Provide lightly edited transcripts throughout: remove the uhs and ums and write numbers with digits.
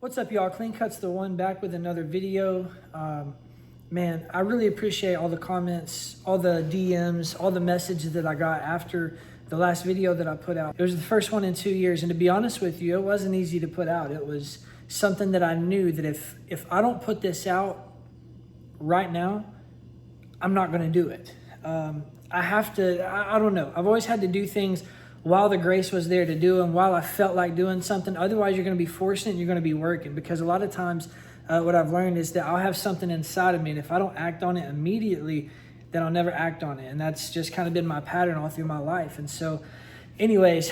What's up, y'all? Clean Cuts the One back with another video. Man, I really appreciate all the comments, all the DMs, all the messages that I got after the last video that I put out. It was the first one in 2 years, and to be honest with you, it wasn't easy to put out. It was something that I knew that if I don't put this out right now, I'm not going to do it. I have to, I don't know. I've always had to do things while the grace was there to do them, while I felt like doing something. Otherwise, you're going to be forcing it, you're going to be working. Because a lot of times, what I've learned is that I'll have something inside of me, and if I don't act on it immediately, then I'll never act on it. And that's just kind of been my pattern all through my life. And so, anyways,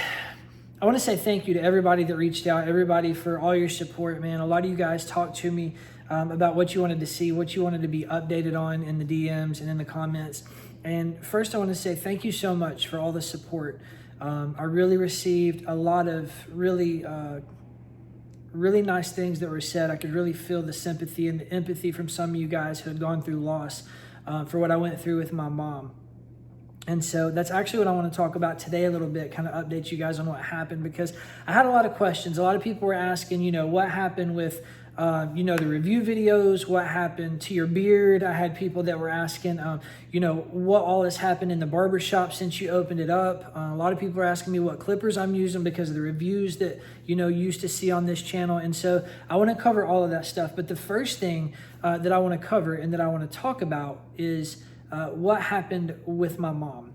I want to say thank you to everybody that reached out, everybody for all your support, man. A lot of you guys talked to me about what you wanted to see, what you wanted to be updated on in the DMs and in the comments. And first, I want to say thank you so much for all the support. I really received a lot of really nice things that were said. I could really feel the sympathy and the empathy from some of you guys who had gone through loss for what I went through with my mom. And so that's actually what I want to talk about today a little bit, kind of update you guys on what happened, because I had a lot of questions. A lot of people were asking, what happened with the review videos, what happened to your beard. I had people that were asking, what all has happened in the barber shop since you opened it up. A lot of people are asking me what clippers I'm using because of the reviews that, you used to see on this channel. And so I want to cover all of that stuff. But the first thing that I want to cover and that I want to talk about is what happened with my mom.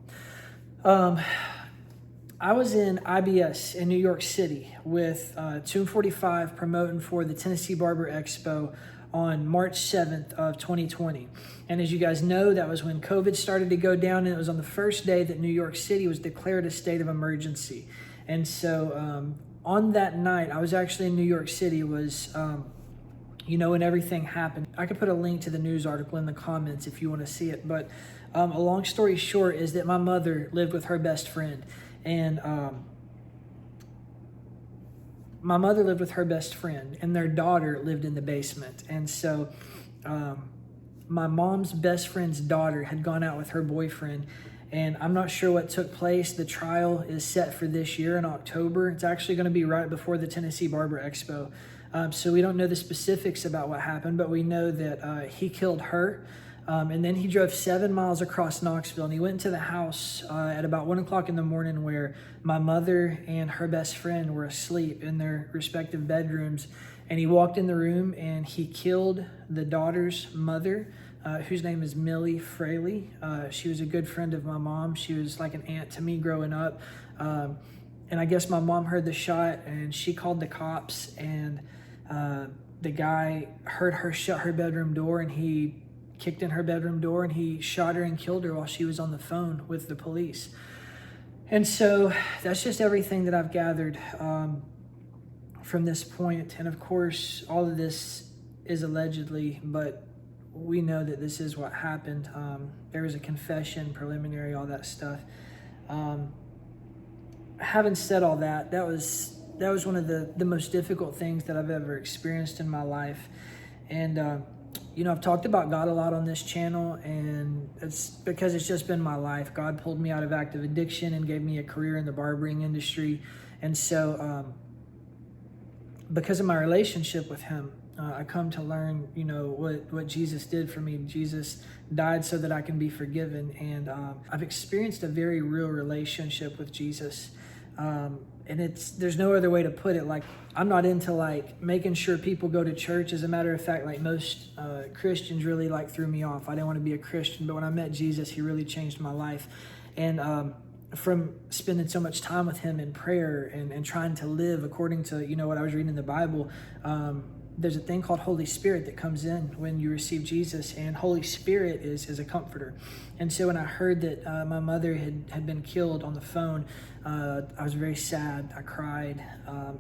I was in IBS in New York City with Tomb 45 promoting for the Tennessee Barber Expo on March 7th of 2020. And as you guys know, that was when COVID started to go down, and it was on the first day that New York City was declared a state of emergency. And so on that night, I was actually in New York City, was when everything happened. I could put a link to the news article in the comments if you want to see it. But a long story short is that my mother lived with her best friend. And my mother lived with her best friend, and their daughter lived in the basement. And so my mom's best friend's daughter had gone out with her boyfriend, and I'm not sure what took place. The trial is set for this year in October. It's actually going to be right before the Tennessee Barber Expo. So we don't know the specifics about what happened, but we know that he killed her. And then he drove 7 miles across Knoxville, and he went to the house at about 1 o'clock in the morning where my mother and her best friend were asleep in their respective bedrooms. And he walked in the room and he killed the daughter's mother, whose name is Millie Fraley. She was a good friend of my mom. She was like an aunt to me growing up. And I guess my mom heard the shot and she called the cops, and the guy heard her shut her bedroom door, and he kicked in her bedroom door and he shot her and killed her while she was on the phone with the police. And so that's just everything that I've gathered from this point. And of course, all of this is allegedly, but we know that this is what happened. There was a confession, preliminary, all that stuff. Having said all that, that was one of the most difficult things that I've ever experienced in my life. And I've talked about God a lot on this channel, and it's because it's just been my life. God pulled me out of active addiction and gave me a career in the barbering industry. And so because of my relationship with him, I come to learn, what Jesus did for me. Jesus died so that I can be forgiven. And I've experienced a very real relationship with Jesus. And there's no other way to put it. Like, I'm not into making sure people go to church. As a matter of fact, most Christians really threw me off. I didn't want to be a Christian, but when I met Jesus, he really changed my life. And from spending so much time with him in prayer and trying to live according to, what I was reading in the Bible, there's a thing called Holy Spirit that comes in when you receive Jesus, and Holy Spirit is a comforter. And so when I heard that my mother had been killed on the phone, I was very sad. I cried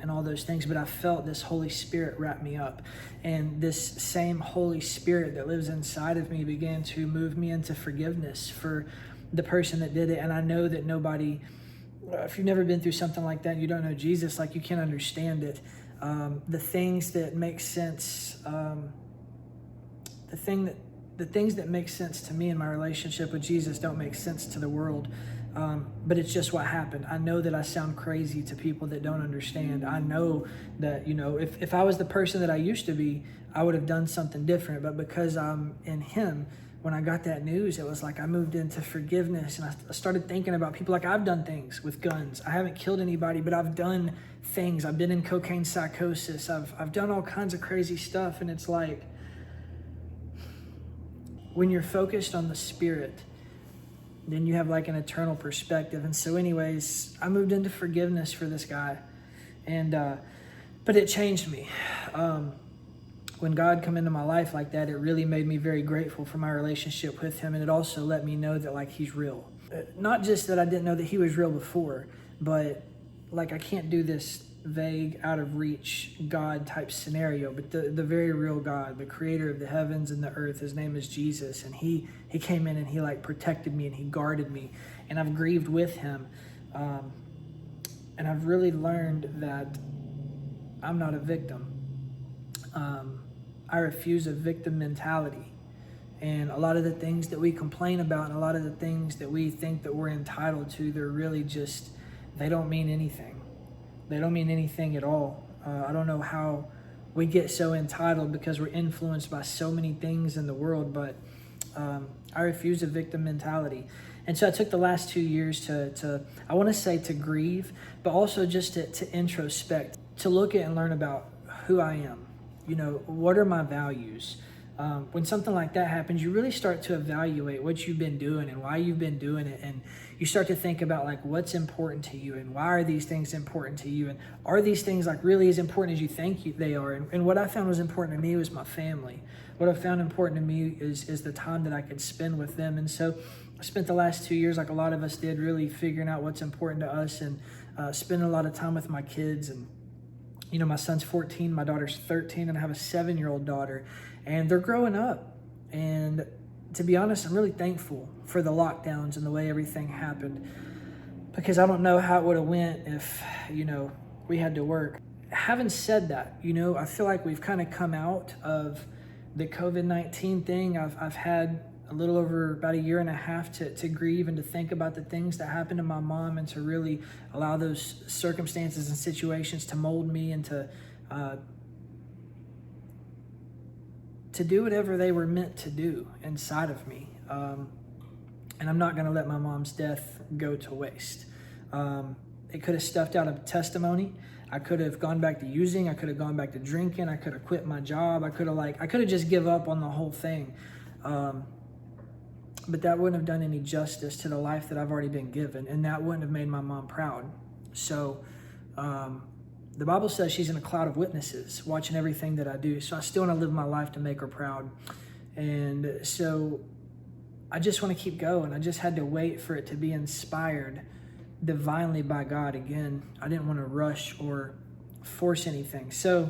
and all those things, but I felt this Holy Spirit wrap me up. And this same Holy Spirit that lives inside of me began to move me into forgiveness for the person that did it. And I know that nobody, if you've never been through something like that, you don't know Jesus, you can't understand it. The things that make sense, the things that make sense to me in my relationship with Jesus don't make sense to the world. But it's just what happened. I know that I sound crazy to people that don't understand. I know that, if I was the person that I used to be, I would have done something different. But because I'm in him, when I got that news, it was like I moved into forgiveness, and I started thinking about people. Like, I've done things with guns. I haven't killed anybody, but I've done things. I've been in cocaine psychosis. I've done all kinds of crazy stuff. And it's like, when you're focused on the Spirit, then you have like an eternal perspective. And so anyways, I moved into forgiveness for this guy. And, but it changed me. When God come into my life like that, it really made me very grateful for my relationship with him. And it also let me know that like he's real. Not just that I didn't know that he was real before, but like I can't do this vague, out of reach God type scenario, but the very real God, the creator of the heavens and the earth, his name is Jesus. And he came in and he like protected me and he guarded me, and I've grieved with him. And I've really learned that I'm not a victim. I refuse a victim mentality. And a lot of the things that we complain about and a lot of the things that we think that we're entitled to, they're really just, they don't mean anything. They don't mean anything at all. I don't know how we get so entitled because we're influenced by so many things in the world, but I refuse a victim mentality. And so I took the last 2 years to I want to say to grieve, but also just to introspect, to look at and learn about who I am. What are my values? When something like that happens, you really start to evaluate what you've been doing and why you've been doing it. And you start to think about like what's important to you and why are these things important to you? And are these things like really as important as you think they are? And what I found was important to me was my family. What I found important to me is the time that I could spend with them. And so I spent the last 2 years, like a lot of us did, really figuring out what's important to us and spending a lot of time with my kids. And my son's 14, my daughter's 13, and I have a 7-year-old daughter, and they're growing up. And to be honest, I'm really thankful for the lockdowns and the way everything happened, because I don't know how it would have went if, we had to work. Having said that, I feel like we've kind of come out of the COVID-19 thing. I've had a little over about a year and a half to grieve and to think about the things that happened to my mom, and to really allow those circumstances and situations to mold me and to do whatever they were meant to do inside of me. And I'm not going to let my mom's death go to waste. It could have stuffed out a testimony. I could have gone back to using. I could have gone back to drinking. I could have quit my job. I could have just give up on the whole thing. But that wouldn't have done any justice to the life that I've already been given, and that wouldn't have made my mom proud. So the Bible says she's in a cloud of witnesses watching everything that I do. So I still want to live my life to make her proud. And so I just want to keep going. I just had to wait for it to be inspired divinely by God again. I didn't want to rush or force anything. So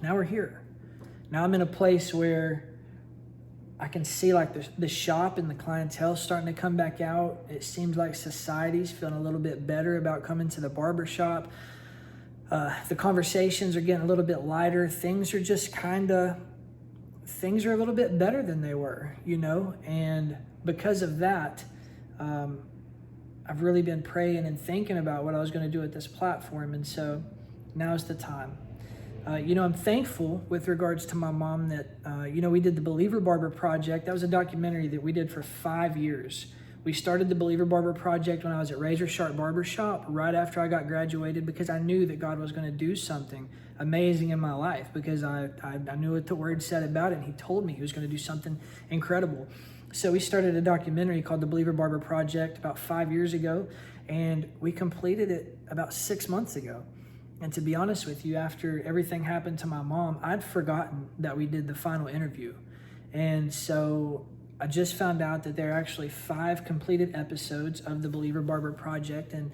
now we're here. Now I'm in a place where I can see like the shop and the clientele starting to come back out. It seems like society's feeling a little bit better about coming to the barber shop. The conversations are getting a little bit lighter. Things are a little bit better than they were, and because of that, I've really been praying and thinking about what I was going to do with this platform. And so now's the time. I'm thankful with regards to my mom that, we did the Believer Barber Project. That was a documentary that we did for 5 years. We started the Believer Barber Project when I was at Razor Sharp Barbershop right after I got graduated, because I knew that God was going to do something amazing in my life, because I knew what the Word said about it, and He told me He was going to do something incredible. So we started a documentary called the Believer Barber Project about 5 years ago, and we completed it about 6 months ago. And to be honest with you, after everything happened to my mom, I'd forgotten that we did the final interview. And so I just found out that there are actually 5 completed episodes of the Believer Barber Project. And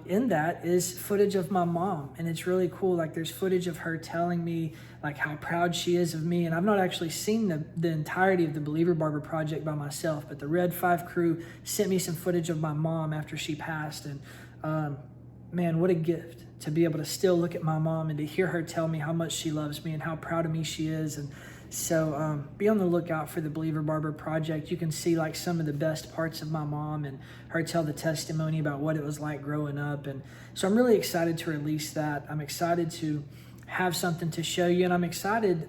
in that is footage of my mom. And it's really cool. Like, there's footage of her telling me like how proud she is of me. And I've not actually seen the entirety of the Believer Barber Project by myself, but the Red 5 crew sent me some footage of my mom after she passed. And man, what a gift to be able to still look at my mom and to hear her tell me how much she loves me and how proud of me she is. And So be on the lookout for the Believer Barber Project. You can see like some of the best parts of my mom and her tell the testimony about what it was like growing up. And so I'm really excited to release that. I'm excited to have something to show you, and I'm excited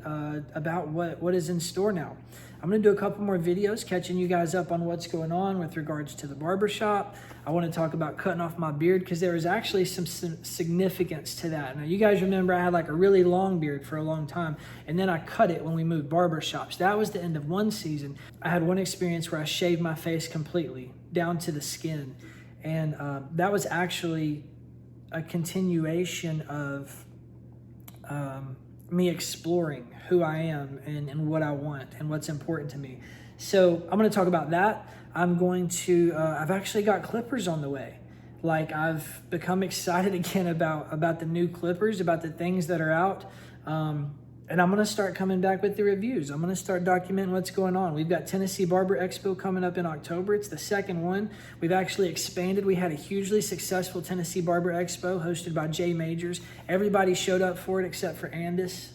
about what is in store now. I'm going to do a couple more videos catching you guys up on what's going on with regards to the barbershop. I want to talk about cutting off my beard because there is actually some significance to that. Now, you guys remember I had like a really long beard for a long time, and then I cut it when we moved barbershops. That was the end of one season. I had one experience where I shaved my face completely down to the skin, and that was actually a continuation of me exploring who I am and what I want and what's important to me. So I'm going to talk about that. I'm going to, I've actually got clippers on the way. Like I've become excited again about the new clippers, about the things that are out. And I'm going to start coming back with the reviews. I'm going to start documenting what's going on. We've got Tennessee Barber Expo coming up in October. It's the second one. We've actually expanded. We had a hugely successful Tennessee Barber Expo hosted by Jay Majors. Everybody showed up for it except for Andis.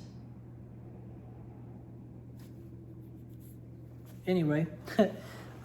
Anyway,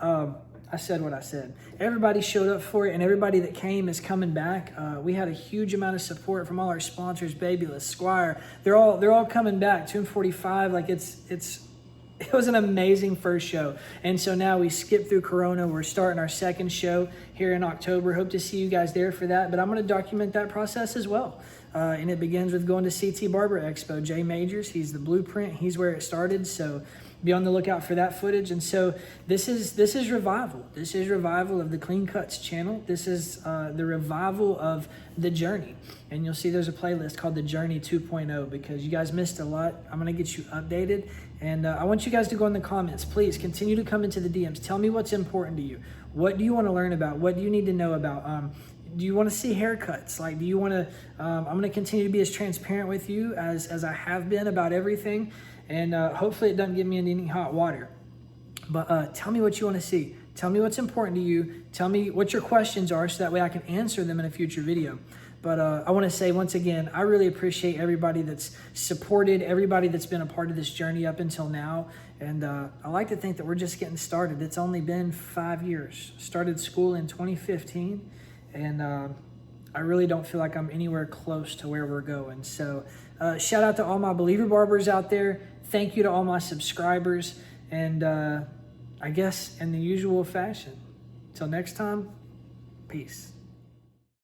I said what I said. Everybody showed up for it, and everybody that came is coming back. We had a huge amount of support from all our sponsors, Babyless, Squire. They're all coming back. 245, like it was an amazing first show. And so now we skip through Corona. We're starting our second show here in October. Hope to see you guys there for that. But I'm going to document that process as well. And it begins with going to CT Barber Expo. Jay Majors, he's the blueprint. He's where it started. So be on the lookout for that footage. And so this is revival. This is revival of the Clean Cuts channel. This is the revival of the journey. And you'll see there's a playlist called the Journey 2.0 because you guys missed a lot. I'm going to get you updated. And I want you guys to go in the comments. Please continue to come into the DMs. Tell me what's important to you. What do you want to learn about? What do you need to know about? Do you want to see haircuts? Like, do you want to, I'm going to continue to be as transparent with you as I have been about everything. And hopefully it doesn't get me into any hot water. But tell me what you want to see. Tell me what's important to you. Tell me what your questions are so that way I can answer them in a future video. But I want to say once again, I really appreciate everybody that's supported, everybody that's been a part of this journey up until now. And I like to think that we're just getting started. It's only been 5 years. Started school in 2015. And I really don't feel like I'm anywhere close to where we're going. So shout out to all my Believer Barbers out there. Thank you to all my subscribers. And I guess in the usual fashion, till next time, peace.